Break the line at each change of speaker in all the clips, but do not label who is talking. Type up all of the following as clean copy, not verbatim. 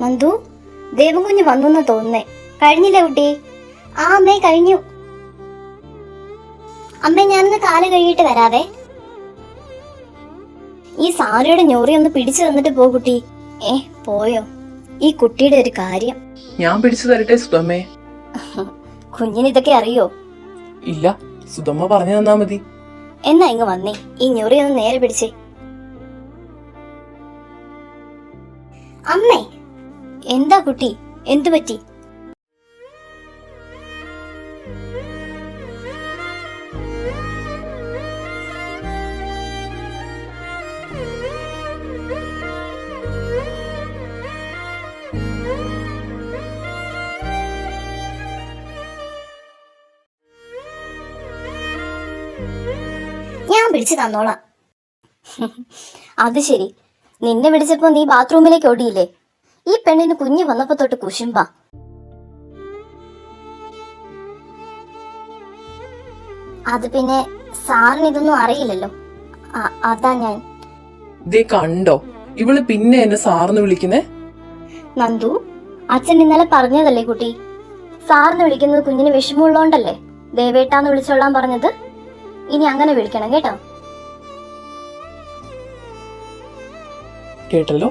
നന്ദു, ദേവൻകുഞ്ഞ് വന്നു തോന്നുന്നേ. കഴിഞ്ഞില്ലേ കുട്ടി? ആ അമ്മേ, കഴിഞ്ഞു. അമ്മേ, ഞാനൊന്ന് കാല് കഴുകിയിട്ട് വരാവേ. ഈ സാരിയുടെ ഞൊറി ഒന്ന് പിടിച്ചു തന്നിട്ട് പോ കുട്ടി. പോയോ? ഈ കുട്ടിയുടെ ഒരു കാര്യം
ഞാൻ പിടിച്ചു തരട്ടെ സുധമ്മേ?
കുഞ്ഞിന് ഇതൊക്കെ അറിയോ?
ഇല്ല, സുധമ്മ പറഞ്ഞു തന്നാ മതി.
എന്നാ ഇങ്ങ് വന്നേ, ഈ ഞൊറി ഒന്ന് നേരെ പിടിച്ചേ. അമ്മേ, എന്താ കുട്ടി, എന്തു പറ്റി? ഞാൻ പിടിച്ചു തന്നോളാം. അത് ശരി, നിന്നെ പിടിച്ചപ്പോ നീ ബാത്റൂമിലേക്ക് ഓടിയില്ലേ? ഈ പെണ്ണിന് കുഞ്ഞ് വന്നപ്പോ തൊട്ട് കുശുമ്പ. അത് പിന്നെ സാറിന് ഇതൊന്നും അറിയില്ലല്ലോ, അതാ ഞാൻ.
കണ്ടോ, ഇവള് പിന്നെ എന്നെ സാറിന് വിളിക്കുന്നേ?
നന്ദു, അച്ഛൻ ഇന്നലെ പറഞ്ഞതല്ലേ കുട്ടി, സാറിന് വിളിക്കുന്നത് കുഞ്ഞിന് വിഷമമുള്ളോണ്ടല്ലേ ദേവേട്ടാന്ന് വിളിച്ചോളാൻ പറഞ്ഞത്. ഇനി അങ്ങനെ വിളിക്കണം കേട്ടോ.
കേട്ടല്ലോ,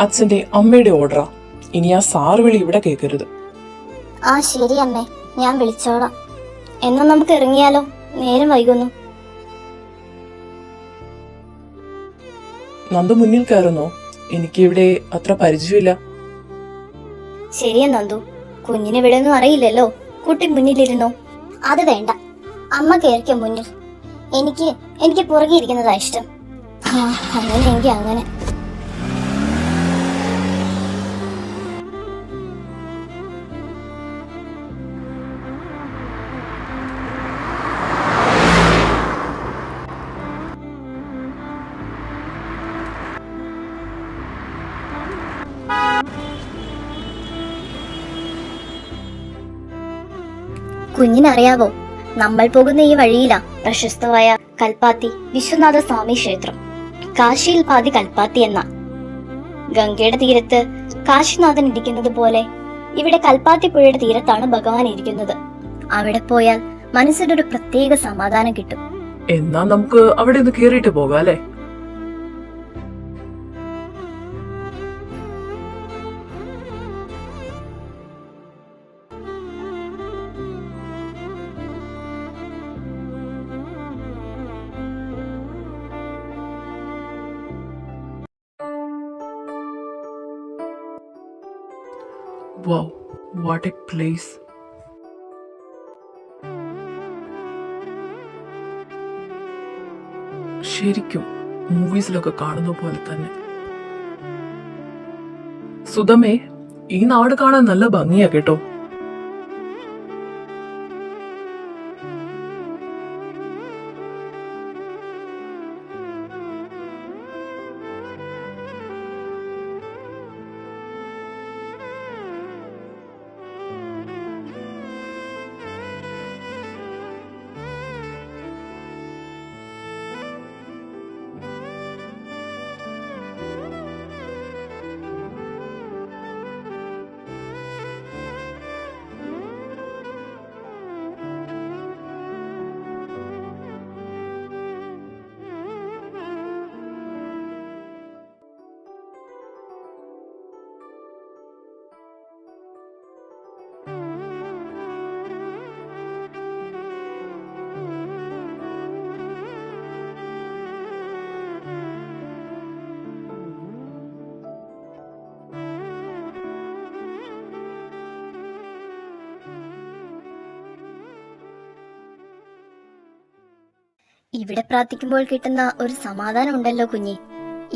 അച്ഛന്റെ അമ്മയുടെ ഓർഡറാ. ഇനി ആ സാറ് വിളി ഇവിടെ കേൾക്കരുത്.
ആ ശരി അമ്മേ, ഞാൻ വിളിച്ചോളാം. എന്നാ നമുക്ക് ഇറങ്ങിയാലോ, നേരം വൈകുന്നു.
നന്ദു മുന്നിൽ കയറുന്നോ? എനിക്കിവിടെ അത്ര പരിചയമില്ല.
ശരിയാ നന്ദു, കുഞ്ഞിനെ ഇവിടെ ഒന്നും അറിയില്ലല്ലോ, കുട്ടി മുന്നിലിരുന്നോ. അത് വേണ്ട, അമ്മ കയറിക്കോ മുന്നിൽ. എനിക്ക് പുറകെ ഇരിക്കുന്നതാ ഇഷ്ടം. അങ്ങനെയെങ്കിൽ അങ്ങനെ. കുഞ്ഞിനറിയാവോ, നമ്മൾ പോകുന്ന ഈ വഴിയിലാ പ്രശസ്തമായ കൽപ്പാത്തി വിശ്വനാഥ സ്വാമി ക്ഷേത്രം. കാശിയിൽ പാതി കൽപ്പാത്തി എന്ന. ഗംഗയുടെ തീരത്ത് കാശിനാഥൻ ഇരിക്കുന്നത് പോലെ ഇവിടെ കൽപ്പാത്തി പുഴയുടെ തീരത്താണ് ഭഗവാൻ ഇരിക്കുന്നത്. അവിടെ പോയാൽ മനസ്സിനൊരു പ്രത്യേക സമാധാനം കിട്ടും.
എന്നാ നമുക്ക് അവിടെ ഒന്ന് കേറിയിട്ട് പോകാം അല്ലേ? Wow, what a place. ശരിക്കും മൂവീസിലൊക്കെ കാണുന്ന പോലെ തന്നെ. സുധമേ, ഈ നാട് കാണാൻ നല്ല ഭംഗിയാ കേട്ടോ.
ഇവിടെ പ്രാർത്ഥിക്കുമ്പോൾ കിട്ടുന്ന ഒരു സമാധാനം ഉണ്ടല്ലോ കുഞ്ഞി.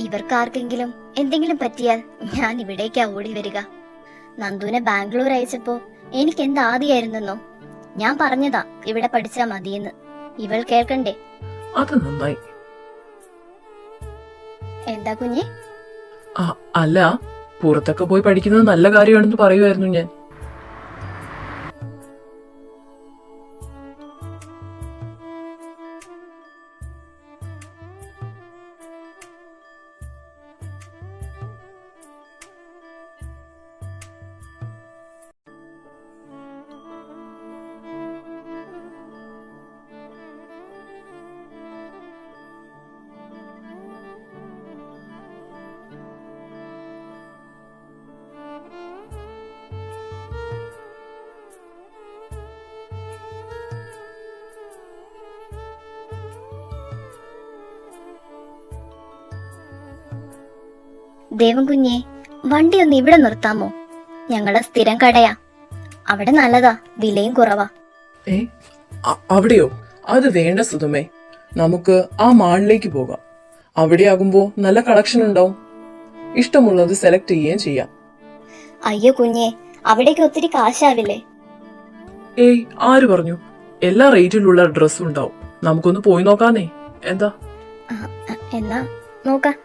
ഇവർക്കാർക്കെങ്കിലും എന്തെങ്കിലും പറ്റിയാൽ ഞാൻ ഇവിടേക്കാ ഓടി വരിക. നന്ദുവിനെ ബാംഗ്ലൂർ അയച്ചപ്പോ എനിക്ക് എന്താദ്യായിരുന്നെന്നോ. ഞാൻ പറഞ്ഞതാ ഇവിടെ പഠിച്ചാ മതിയെന്ന്. ഇവൾ കേൾക്കണ്ടേ?
അത് നന്നായി.
എന്താ കുഞ്ഞി?
അല്ല, പുറത്തൊക്കെ പോയി പഠിക്കുന്നത് നല്ല കാര്യമാണെന്ന് പറയുമായിരുന്നു ഞാൻ.
ദേവൻ കുഞ്ഞെ, വണ്ടി ഒന്ന് ഇവിടെ നിർത്താമോ? ഞങ്ങളുടെ സ്ഥിരം കടയാ. അവിടെ നല്ലതാ, വിലയും കുറവാ.
ഏ അവിടെയോ? അത് വേണ്ട സുധമേ, നമുക്ക് ആ മാളിലേക്ക് പോകാം. അവിടെയാകുമ്പോ നല്ല കളക്ഷൻ ഉണ്ടാവും. ഇഷ്ടമുള്ളത് സെലക്ട് ചെയ്യുകയും ചെയ്യാം.
അയ്യോ കുഞ്ഞെ, അവിടേക്ക് ഒത്തിരി കാശാവില്ലേ?
ഏയ്, ആര് പറഞ്ഞു? എല്ലാ റേറ്റിലുള്ള ഡ്രസ്സും ഉണ്ടാവും. നമുക്കൊന്ന് പോയി നോക്കാന്നേ, എന്താ?
എന്നാ നോക്കാം.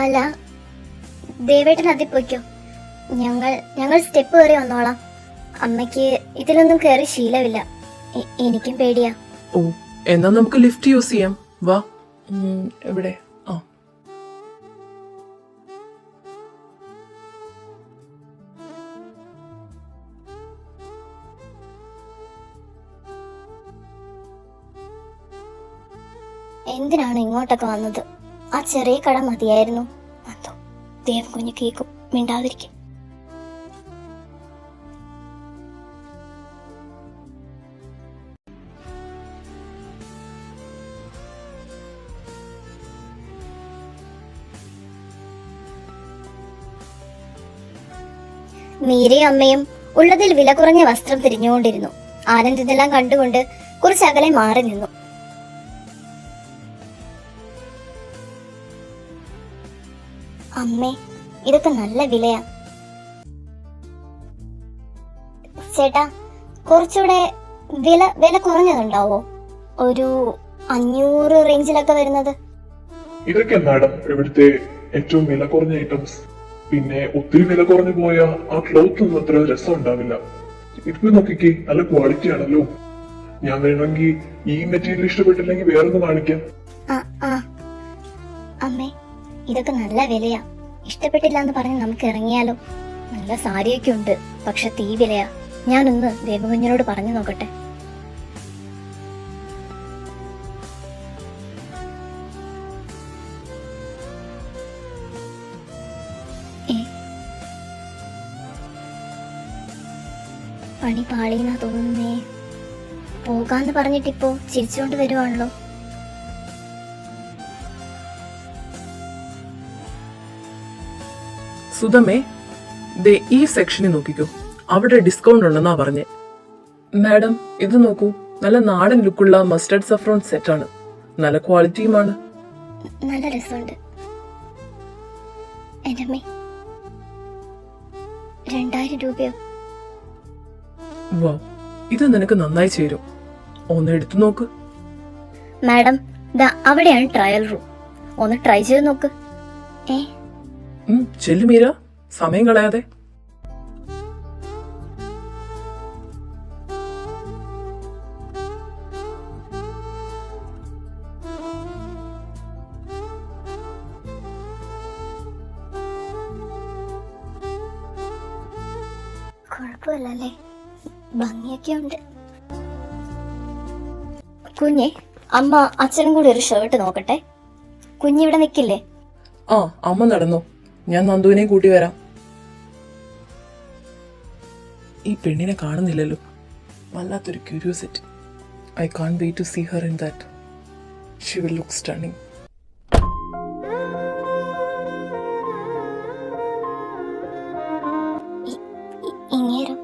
അല്ല, ദേവേട്ടൻ അതിൽ പോയിക്കോ. ഞങ്ങൾ സ്റ്റെപ്പ് കയറി വന്നോളാം. അമ്മയ്ക്ക് ഇതിലൊന്നും കയറി ശീലമില്ല. എനിക്കും പേടിയാ.
ഓ, എന്നാ നമുക്ക് ലിഫ്റ്റ് യൂസ് ചെയ്യാം. വാ. എവിടെ? ആ,
എന്തിനാണ് ഇങ്ങോട്ടൊക്കെ വന്നത്? ആ ചെറിയ കട മതിയായിരുന്നു. അതോ ദേവൻ കുഞ്ഞ് കേക്കും, മിണ്ടാതിരിക്കും. മീരയും അമ്മയും ഉള്ളതിൽ വില കുറഞ്ഞ വസ്ത്രം തിരിഞ്ഞുകൊണ്ടിരുന്നു. ആനന്ദ് ഇതെല്ലാം കണ്ടുകൊണ്ട് കുറച്ചകലെ മാറി നിന്നു. അമ്മേ, ഇതൊക്കെ നല്ല വിലയാ. ചേട്ടാ, കുറച്ചുകൂടെ വില കുറഞ്ഞതുണ്ടാവോ? ഒരു 500 റേഞ്ചിലൊക്കെ വരുന്നത്.
ഇതൊക്കെ മാഡം ഇവിടുത്തെ ഏറ്റവും വില കുറഞ്ഞ ഐറ്റംസ്. പിന്നെ ഒത്തിരി വില കുറഞ്ഞു പോയ ആ ക്ലോത്ത് ഒന്നും അത്ര രസം ഉണ്ടാവില്ല. ഇത് നോക്കിക്കേ, നല്ല ക്വാളിറ്റി ആണല്ലോ. ഞാൻ വേണമെങ്കിൽ ഈ മെറ്റീരിയൽ ഇഷ്ടപ്പെട്ടില്ലെങ്കിൽ വേറൊന്ന് കാണിക്കാം.
അമ്മേ, ഇതൊക്കെ നല്ല വിലയാ. ഇഷ്ടപ്പെട്ടില്ല എന്ന് പറഞ്ഞ് നമുക്ക് ഇറങ്ങിയാലോ? നല്ല സാരിയൊക്കെ ഉണ്ട്, പക്ഷെ തീ വിലയാ. ഞാനൊന്ന് ദേവകുഞ്ഞിനോട് പറഞ്ഞു നോക്കട്ടെ. പണി പാളിയെന്നാ തോന്നുന്നേ. പോകാന്ന് പറഞ്ഞിട്ടിപ്പോ ചിരിച്ചുകൊണ്ട് വരുവാണല്ലോ.
സുധമേ, ദേ ഈ സെക്ഷനിൽ നോക്കിക്കോ. അവിടെ ഡിസ്കൗണ്ട് ഉണ്ടെന്നാ പറഞ്ഞേ. മാഡം, ഇത് നോക്കൂ. നല്ല നാടൻ ലുക്കുള്ള മസ്റ്റർഡ് സഫ്രോൺ സെറ്റാണ്. നല്ല ക്വാളിറ്റിയുമാണ്.
നല്ല രസമുണ്ട്. എന്റെ അമ്മേ, 2000 രൂപയോ?
വാ, ഇത് നിനക്ക് നന്നായി ചേരും. ഒന്ന് എടുത്തു നോക്ക്.
മാഡം, ദാ അവിടെയാണ് ട്രയൽ റൂം. ഒന്ന് ട്രൈ ചെയ്ത് നോക്ക്.
ചെല്ലു മീര, സമയം കളയാതെ.
കുഴപ്പമില്ലല്ലേ? ഭംഗിയൊക്കെ ഉണ്ട്. കുഞ്ഞെ, അമ്മ അച്ഛനും കൂടി ഒരു ഷർട്ട് നോക്കട്ടെ. കുഞ്ഞിവിടെ നിക്കില്ലേ?
ആ, അമ്മ നടന്നോ, ഞാൻ നന്ദുവിനെ കൂട്ടി വരാം. ഈ പെണ്ണിനെ കാണുന്നില്ലല്ലോ. വല്ലാത്തൊരു curiosity. I can't wait to see her in that. She will look stunning.
ഇങ്ങേരോ?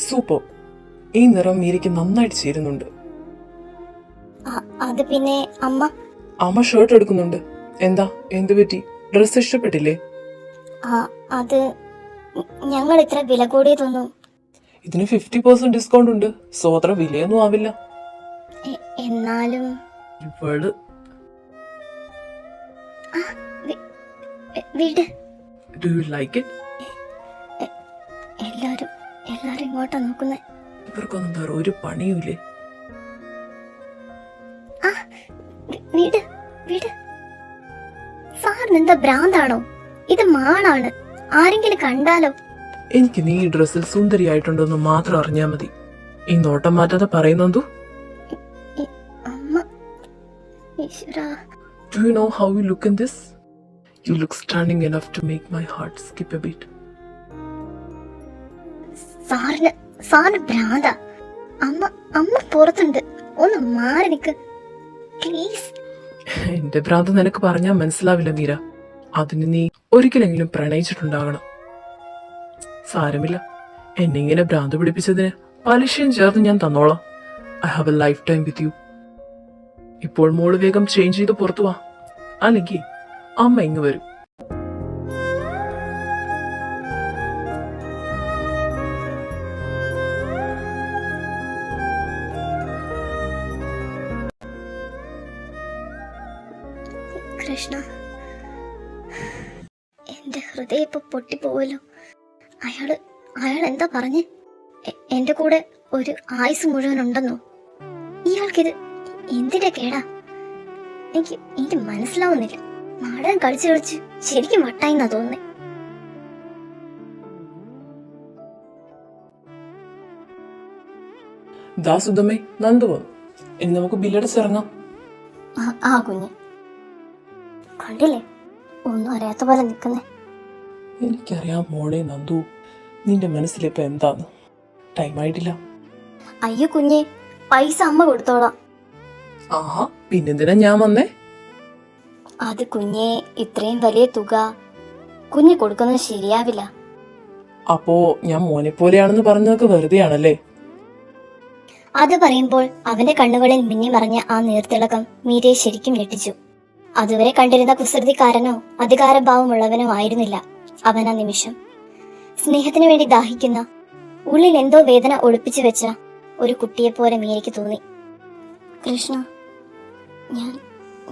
സൂപ്പർ. ഈ നിറം മീരയ്ക്ക് നന്നായിട്ട് ചേരുന്നുണ്ട്.
അത് പിന്നെ
അമ്മ ഷർട്ട് എടുക്കുന്നുണ്ട്. എന്താ, എന്തു പറ്റി? ഡ്രസ് ഇഷ്ടപ്പെട്ടില്ലേ?
അത് ഞങ്ങൾ ഇത്ര വില കൂടിയതൊന്നും.
ഇതിന് 50% ഡിസ്കൗണ്ട് ഉണ്ട്. സോ അത്ര വിലയൊന്നും ആവില്ല.
എന്നാലും
ഇവള്
വീട്
ഡു യു ലൈക്ക് ഇറ്റ്?
എല്ലാരും ഇങ്ങോട്ടാ നോക്കുന്നേ.
ഇവർക്കൊന്നും വേറെ ഒരു പണിയുമില്ലേ?
വീട് സാറിന് എന്താ ഭ്രാന്താണോ? ഇത് മാളാണ്. ആരെങ്കിലും കണ്ടാലോ?
എനിക്ക് നീ ഈ ഡ്രസ്സിൽ സുന്ദരിയായിട്ടുണ്ടെന്ന് മാത്രം അറിഞ്ഞാ മതി. ഈ നോട്ടം മാറ്റാതെ പറയുന്നെന്തു?
അമ്മ, ഈശ്വരാ.
Do you know how you look in this? You look stunning enough to make my heart skip a beat.
സാറിന് ഭ്രാന്ത. അമ്മ പുറത്തുണ്ട്. ഒന്ന് മാറി നിക്ക് പ്ലീസ്.
എന്റെ ഭ്രാന്ത് നിനക്ക് പറഞ്ഞാൽ മനസ്സിലാവില്ല മീര. അതിന് നീ ഒരിക്കലെങ്കിലും പ്രണയിച്ചിട്ടുണ്ടാകണം. സാരമില്ല, എന്നെ ഇങ്ങനെ ഭ്രാന്ത് പിടിപ്പിച്ചതിന് പലിശയും ചേർത്ത് ഞാൻ തന്നോളാം. I have A life time with you. ഇപ്പോൾ മോള് വേഗം ചേഞ്ച് ചെയ്ത് പുറത്തു വാ, അല്ലെങ്കിൽ അമ്മ ഇങ്ങ് വരും.
കൃഷ്ണ, എന്റെ ഹൃദയം ഇപ്പൊ പൊട്ടിപ്പോവല്ലോ. അയാൾ എന്താ പറഞ്ഞേ? എന്റെ കൂടെ ഒരു ആയുസ് മുഴുവൻ ഉണ്ടെന്നോ? ഇയാൾക്കിത് എന്തിന്റെ കേടാ? എനിക്ക് മനസ്സിലാവുന്നില്ല. നാടകം കളിച്ച് ശരിക്കും വട്ടായിന്നാ തോന്നുന്നേ.
ദാസുദമ്മേ, നന്ദു വന്നു. ഇനി നമുക്ക് ബില്ലടച്ചിറങ്ങാം.
കുഞ്ഞ് കണ്ടില്ലേ, ഒന്നും അറിയാത്ത പോലെ നിക്കുന്നേ.
എനിക്കറിയാം മോളെ നന്ദു, നിന്റെ മനസ്സിലിപ്പോ എന്താന്ന്. ടൈം ആയിട്ടില്ല.
അയ്യോ കുഞ്ഞെ, പൈസ അമ്മ കൊടുത്തോളാം.
ആഹാ, പിന്നെന്തിനാ ഞാൻ വന്നേ?
അത് കുഞ്ഞെ, ഇത്രയും വലിയ തുക കുഞ്ഞ് കൊടുക്കുന്നത് ശരിയാവില്ല.
അപ്പോ ഞാൻ മോനെ പോലെയാണെന്ന് പറഞ്ഞതൊക്കെ വെറുതെയാണല്ലേ?
അത് പറയുമ്പോൾ അവന്റെ കണ്ണുകളിൽ മിന്നി മറഞ്ഞ ആ നീർത്തിളക്കം മീരയെ ശരിക്കും ഞെട്ടിച്ചു. അതുവരെ കണ്ടിരുന്ന കുസൃതിക്കാരനോ അധികാരഭാവമുള്ളവനോ ആയിരുന്നില്ല അവൻ ആ നിമിഷം. സ്നേഹത്തിനു വേണ്ടി ദാഹിക്കുന്ന, ഉള്ളിൽ എന്തോ വേദന ഒളിപ്പിച്ചു വെച്ച ഒരു കുട്ടിയെപ്പോലെ മീരയ്ക്ക് തോന്നി. കൃഷ്ണ,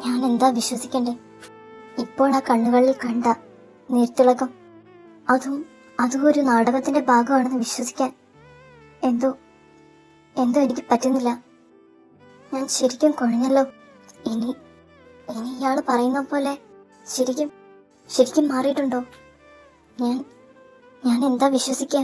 ഞാൻ എന്താ വിശ്വസിക്കണ്ടേ? ഇപ്പോൾ ആ കണ്ണുകളിൽ കണ്ട നീർത്തിളക്കം അതും ഒരു നാടകത്തിന്റെ ഭാഗമാണെന്ന് വിശ്വസിക്കാൻ എന്തോ എനിക്ക് പറ്റുന്നില്ല. ഞാൻ ശരിക്കും കുഴഞ്ഞല്ലോ. ഇനി ഇയാള് പറയുന്ന പോലെ ശരിക്കും മാറിയിട്ടുണ്ടോ? ഞാൻ എന്താ വിശ്വസിക്കുക?